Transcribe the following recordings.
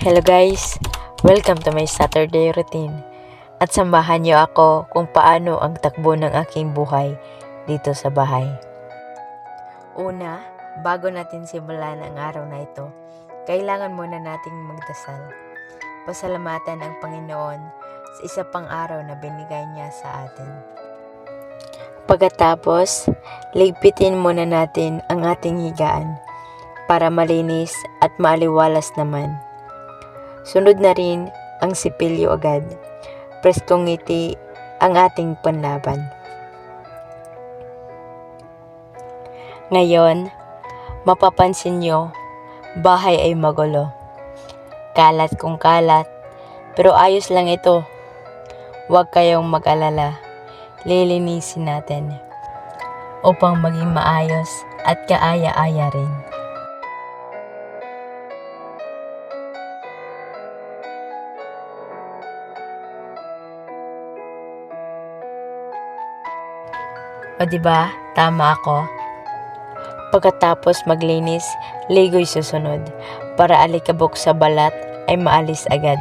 Hello guys! Welcome to my Saturday routine. At samahan niyo ako kung paano ang takbo ng aking buhay dito sa bahay. Una, bago natin simulan ang araw na ito, kailangan muna nating magdasal. Pasalamatan ang Panginoon sa isa pang araw na binigay niya sa atin. Pagkatapos, ligpitin muna natin ang ating higaan para malinis at maaliwalas naman. Sunod na rin ang sipilyo agad. Preskong ngiti ang ating panlaban. Ngayon, mapapansin nyo, bahay ay magulo. Kalat kung kalat, pero ayos lang ito. Huwag kayong mag-alala. Lilinisin natin upang maging maayos at kaaya-aya rin. O diba, tama ako? Pagkatapos maglinis, ligo'y susunod para alikabok sa balat ay maalis agad.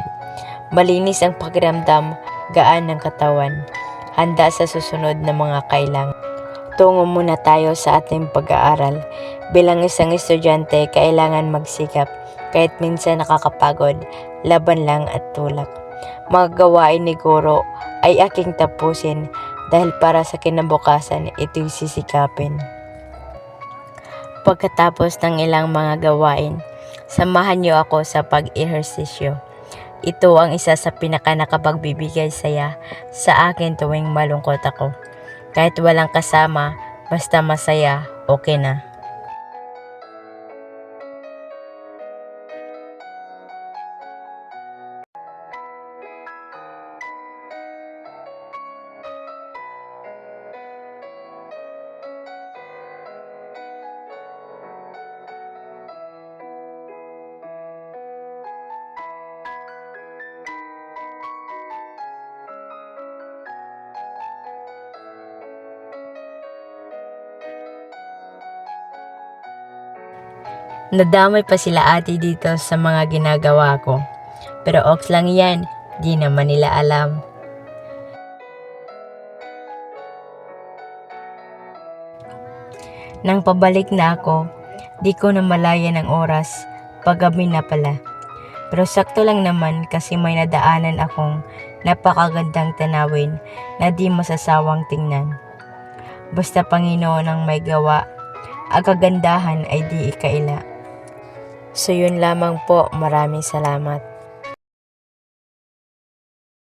Malinis ang pakiramdam, gaan ng katawan, handa sa susunod na mga kailangan. Tungo muna tayo sa ating pag-aaral. Bilang isang estudyante, kailangan magsikap. Kahit minsan nakakapagod, laban lang at tulak. Mga gawain ni guro ay aking tapusin dahil para sa kinabukasan ito'y sisikapin. Pagkatapos ng ilang mga gawain, samahan niyo ako sa pag-ehersisyo. Ito ang isa sa nakakapagbibigay saya sa akin tuwing malungkot ako. Kahit walang kasama, basta masaya, okay na. Nadamay pa sila ate dito sa mga ginagawa ko. Pero oks lang yan, di naman nila alam. Nang pabalik na ako, di ko namalayan ang oras, paggabi na pala. Pero sakto lang naman kasi may nadaanan akong napakagandang tanawin na di masasawang tingnan. Basta Panginoon ang may gawa, ang kagandahan ay di ikaila. So yun lamang po, maraming salamat.